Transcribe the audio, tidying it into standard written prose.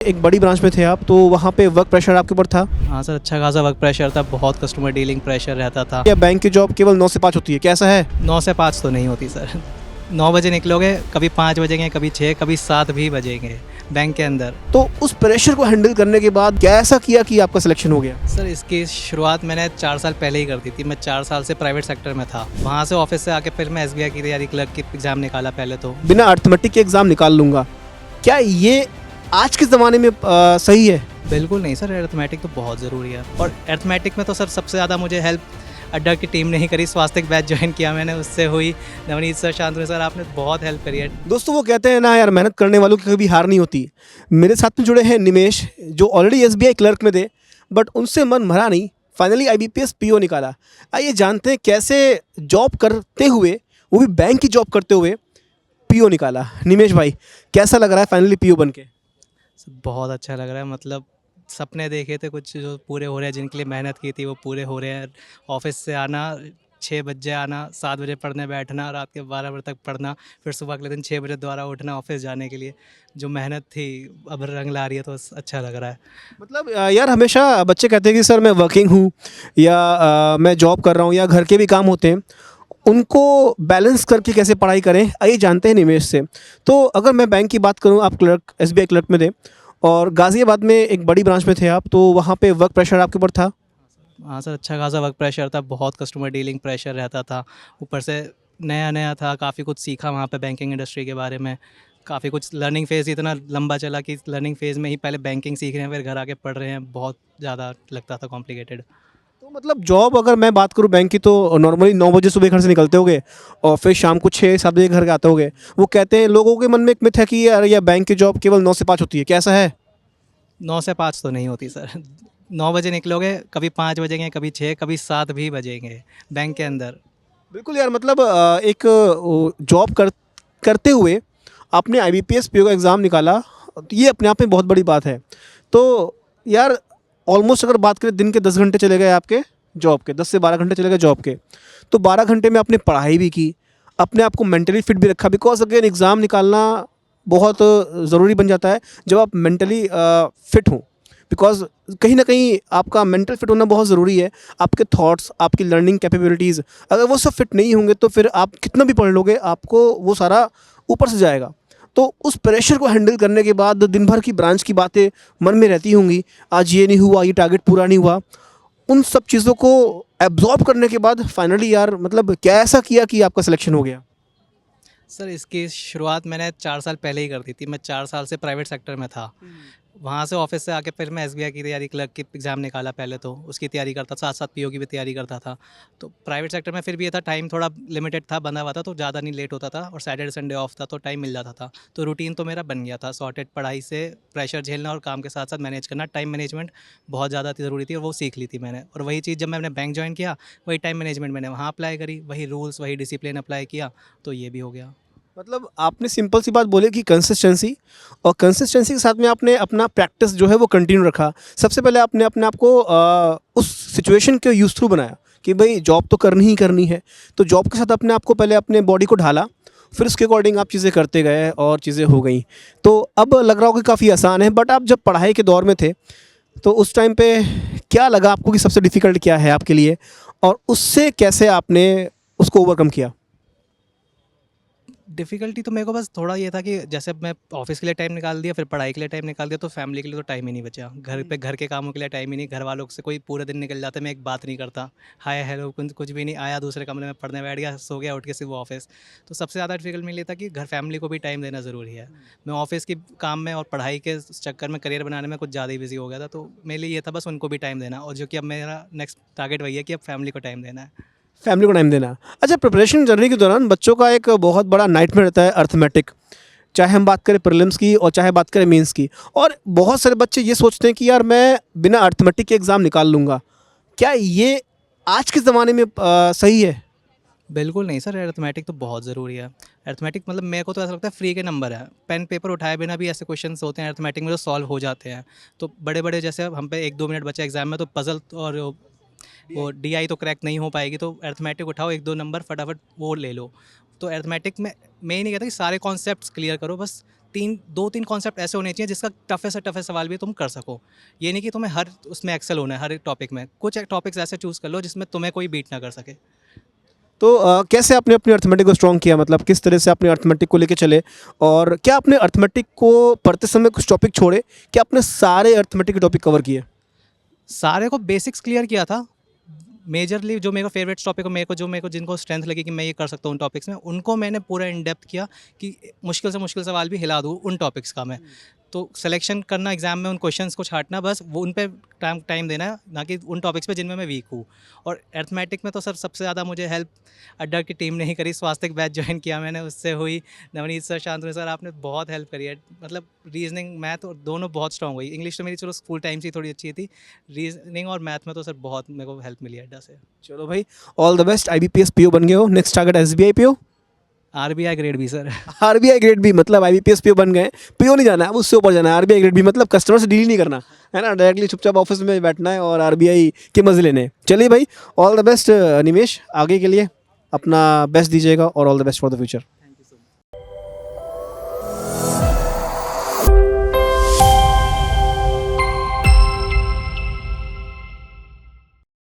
एक बड़ी ब्रांच में थे आप, तो वहाँ पे वर्क प्रेशर आपके ऊपर था? हाँ सर, अच्छा खासा वर्क प्रेशर था, बहुत कस्टमर डीलिंग प्रेशर रहता था। या बैंक की जॉब केवल 9 से 5 होती है, कैसा है? 9 से 5 तो नहीं होती सर। 9 बजे निकलोगे, कभी 5 बजेंगे, कभी 6, कभी 7 भी बजेंगे बैंक के अंदर। तो उस प्रेशर को हैंडल करने के बाद क्या ऐसा किया कि आपका सिलेक्शन हो गया? सर इसकी शुरुआत मैंने 4 साल पहले ही कर दी थी। मैं 4 साल से प्राइवेट सेक्टर में था, वहाँ से ऑफिस से आके फिर मैं SBI की तैयारी, क्लर्क की एग्ज़ाम निकाला पहले तो। बिना अर्थमेटिक के एग्ज़ाम निकाल लूँगा, क्या ये आज के ज़माने में सही है? बिल्कुल नहीं सर, अर्थमेटिक तो बहुत ज़रूरी है। और अर्थमेटिक में तो सर सबसे ज़्यादा मुझे हेल्प अड्डा की टीम ने ही करी। स्वास्थ्य बैच ज्वाइन किया मैंने, उससे हुई। नवनीत सर, शांतनु सर, आपने बहुत हेल्प करी है। दोस्तों, वो कहते हैं ना यार, मेहनत करने वालों की कभी हार नहीं होती। मेरे साथ में जुड़े हैं निमेश, जो ऑलरेडी SBI क्लर्क में थे, बट उनसे मन भरा नहीं, फाइनली IBPS PO निकाला। आइए जानते हैं कैसे जॉब करते हुए, वो भी बैंक की जॉब करते हुए, PO निकाला। निमेश भाई, कैसा लग रहा है फाइनली PO बन के? बहुत अच्छा लग रहा है। मतलब सपने देखे थे कुछ जो पूरे हो रहे हैं, जिनके लिए मेहनत की थी वो पूरे हो रहे हैं। ऑफिस से आना 6 बजे, आना 7 बजे, पढ़ने बैठना, रात के 12 बजे तक पढ़ना, फिर सुबह अगले दिन 6 बजे दोबारा उठना ऑफिस जाने के लिए। जो मेहनत थी अब रंग ला रही है, तो अच्छा लग रहा है। मतलब यार, हमेशा बच्चे कहते हैं कि सर मैं वर्किंग हूँ, या मैं जॉब कर रहा हूँ, या घर के भी काम होते हैं, उनको बैलेंस करके कैसे पढ़ाई करें, आइए जानते हैं निमेश से। तो अगर मैं बैंक की बात करूँ, आप क्लर्क SBI क्लर्क में थे और गाज़ियाबाद में एक बड़ी ब्रांच में थे आप, तो वहाँ पे वर्क प्रेशर आपके ऊपर था? हाँ सर, अच्छा खासा वर्क प्रेशर था, बहुत कस्टमर डीलिंग प्रेशर रहता था। ऊपर से नया नया था, काफ़ी कुछ सीखा वहाँ पे बैंकिंग इंडस्ट्री के बारे में। काफ़ी कुछ लर्निंग फ़ेज़ इतना लंबा चला कि लर्निंग फ़ेज़ में ही पहले बैंकिंग सीख रहे हैं, फिर घर आके पढ़ रहे हैं। बहुत ज़्यादा लगता था कॉम्प्लिकेटेड। तो मतलब जॉब अगर मैं बात करूँ बैंक की, तो नॉर्मली 9 बजे सुबह घर से निकलते होगे और फिर शाम को 6-7 बजे घर के आते होगे। वो कहते हैं, लोगों के मन में एक मिथ है कि यार, या बैंक की जॉब केवल 9 से 5 होती है, कैसा है? 9 से 5 तो नहीं होती सर। 9 बजे निकलोगे, कभी 5 बजेंगे, कभी 6, कभी 7 भी बजेंगे बैंक के अंदर। बिल्कुल यार, मतलब एक जॉब करते हुए आपने IBPS PO का एग्ज़ाम निकाला, तो ये अपने आप में बहुत बड़ी बात है। तो यार, ऑलमोस्ट अगर बात करें, दिन के 10 घंटे चले गए आपके जॉब के, 10 से 12 घंटे चले गए जॉब के, तो 12 घंटे में आपने पढ़ाई भी की, अपने आप को मेंटली फिट भी रखा, बिकॉज अगेन एग्ज़ाम निकालना बहुत ज़रूरी बन जाता है जब आप मेंटली फिट हों, बिकॉज कहीं ना कहीं आपका मेंटल फिट होना बहुत ज़रूरी है। आपके थॉट्स, आपकी लर्निंग कैपेबिलिटीज़, अगर वो सब फिट नहीं होंगे तो फिर आप कितना भी पढ़ लोगे, आपको वो सारा ऊपर से जाएगा। तो उस प्रेशर को हैंडल करने के बाद दिन भर की ब्रांच की बातें मन में रहती होंगी, आज ये नहीं हुआ, ये टारगेट पूरा नहीं हुआ, उन सब चीज़ों को एब्जॉर्ब करने के बाद फाइनली यार, मतलब क्या ऐसा किया कि आपका सिलेक्शन हो गया? सर इसकी शुरुआत मैंने 4 साल पहले ही कर दी थी। मैं 4 साल से प्राइवेट सेक्टर में था, वहाँ से ऑफिस से आके फिर मैं SBI की तैयारी, क्लर्क की एग्ज़ाम निकाला पहले तो, उसकी तैयारी करता था, साथ साथ PO की भी तैयारी करता था। तो प्राइवेट सेक्टर में फिर भी ये था, टाइम थोड़ा लिमिटेड था, बंधा हुआ था, तो ज़्यादा नहीं लेट होता था, और सैटरडे संडे ऑफ था तो टाइम मिल जाता था। तो रूटीन तो मेरा बन गया था सॉर्टेड। पढ़ाई से प्रेशर झेलना और काम के साथ साथ मैनेज करना, टाइम मैनेजमेंट बहुत ज़्यादा ज़रूरी थी, और वो सीख ली थी मैंने। और वही चीज़ जब मैंने बैंक ज्वाइन किया, वही टाइम मैनेजमेंट मैंने वहाँ अप्लाई करी, वही रूल्स, वही डिसिप्लिन अप्लाई किया, तो ये भी हो गया। मतलब आपने सिंपल सी बात बोली कि कंसिस्टेंसी, और कंसिस्टेंसी के साथ में आपने अपना प्रैक्टिस जो है वो कंटिन्यू रखा। सबसे पहले आपने अपने आप को उस सिचुएशन के यूज थ्रू बनाया कि भाई जॉब तो करनी ही करनी है, तो जॉब के साथ अपने आप को, पहले अपने बॉडी को ढाला, फिर उसके अकॉर्डिंग आप चीज़ें करते गए और चीज़ें हो गई। तो अब लग रहा हो कि काफ़ी आसान है, बट आप जब पढ़ाई के दौर में थे, तो उस टाइम पे क्या लगा आपको कि सबसे डिफ़िकल्ट क्या है आपके लिए, और उससे कैसे आपने उसको ओवरकम किया? डिफ़िकल्टी तो मेरे को बस थोड़ा ये था कि जैसे अब मैं ऑफ़िस के लिए टाइम निकाल दिया, फिर पढ़ाई के लिए टाइम निकाल दिया, तो फैमिली के लिए तो टाइम ही नहीं बचा। घर पे घर के कामों के लिए टाइम ही नहीं, घर वालों से कोई पूरा दिन निकल जाता है, मैं एक बात नहीं करता। हाय हेलो कुछ कुछ भी नहीं, आया दूसरे कमरे में पढ़ने बैठ गया, सो गया, उठ के सिर्फ ऑफ़िस। तो सबसे ज़्यादा डिफ़िकल्ट मेरे लिए था कि घर फैमिली को भी टाइम देना ज़रूरी है। मैं ऑफ़िस के काम में और पढ़ाई के चक्कर में, करियर बनाने में कुछ ज़्यादा ही बिज़ी हो गया था, तो मेरे लिए ये था बस उनको भी टाइम देना, और जो कि अब मेरा नेक्स्ट टारगेट वही है कि अब फैमिली को टाइम देना है। फैमिली को टाइम देना। अच्छा, प्रिपरेशन जर्नी के दौरान बच्चों का एक बहुत बड़ा नाइटमेयर रहता है अर्थमेटिक, चाहे हम बात करें प्रीलिम्स की और चाहे बात करें मेंस की, और बहुत सारे बच्चे ये सोचते हैं कि यार मैं बिना अर्थमेटिक के एग्ज़ाम निकाल लूँगा। क्या ये आज के ज़माने में सही है? बिल्कुल नहीं सर, अरिथमेटिक तो बहुत ज़रूरी है। अरिथमेटिक मतलब मेरे को तो ऐसा लगता है फ्री के नंबर है। पेन पेपर उठाए बिना भी ऐसे क्वेश्चंस होते हैं अरिथमेटिक में जो सॉल्व हो जाते हैं। तो बड़े-बड़े जैसे अब हम पे 1-2 मिनट बचे एग्ज़ाम में, तो पज़ल और वो डीआई तो क्रैक नहीं हो पाएगी, तो अरिथमेटिक उठाओ, 1-2 नंबर फटाफट वो ले लो। तो अरिथमेटिक में मैं ये नहीं कहता कि सारे कॉन्सेप्ट्स क्लियर करो, बस दो तीन कॉन्सेप्ट ऐसे होने चाहिए जिसका टफेस्ट से टफेस्ट सवाल भी तुम कर सको। ये नहीं कि तुम्हें हर उसमें एक्सेल होना है हर एक टॉपिक में, कुछ टॉपिक्स ऐसे चूज़ कर लो जिसमें तुम्हें कोई बीट ना कर सके। तो कैसे आपने अपनी अर्थमेटिक को स्ट्रॉन्ग किया, मतलब किस तरह से अपने अर्थमेटिक को लेके चले, और क्या आपने अर्थमेटिक को पढ़ते समय कुछ टॉपिक छोड़े, क्या आपने सारे अर्थमेटिक के टॉपिक कवर किए? सारे को बेसिक्स क्लियर किया था। मेजरली जो मेरे को फेवरेट टॉपिक हो, मेरे को जिनको स्ट्रेंथ लगी कि मैं ये कर सकता हूँ उन टॉपिक्स में, उनको मैंने पूरा इन डेप्थ किया कि मुश्किल से मुश्किल सवाल भी हिला दूँ उन टॉपिक्स का मैं। तो सिलेक्शन करना एग्जाम में, उन क्वेश्चंस को छांटना, बस वो उन पे टाइम देना है, ना कि उन टॉपिक्स पे जिनमें मैं वीक हूँ। और अर्थमेटिक में तो सर सबसे ज़्यादा मुझे हेल्प अड्डा की टीम ने ही करी। स्वास्थ्य बैच ज्वाइन किया मैंने, उससे हुई। नवनीत सर, शांतनु सर, आपने बहुत हेल्प करी है। मतलब रीजनिंग मैथ और दोनों बहुत स्ट्रॉन्ग हुई। इंग्लिश तो मेरी चलो स्कूल टाइम से ही थोड़ी अच्छी थी, रीजनिंग और मैथ में तो सर बहुत मेरे को हेल्प मिली है अड्डा से। चलो भाई, all the best. IBPS PO बन गए हो, next target SBI PO, RBI grade भी सर। RBI ग्रेड भी, मतलब IBPS PO बन गए, PO नहीं जाना है, अब उससे ऊपर जाना है। RBI ग्रेड भी मतलब कस्टमर से डील नहीं करना है ना, डायरेक्टली चुपचाप ऑफिस में बैठना है और RBI के मजे लेने हैं। चलिए भाई, ऑल द बेस्ट निमेश, आगे के लिए अपना बेस्ट दीजिएगा और all the best for the future.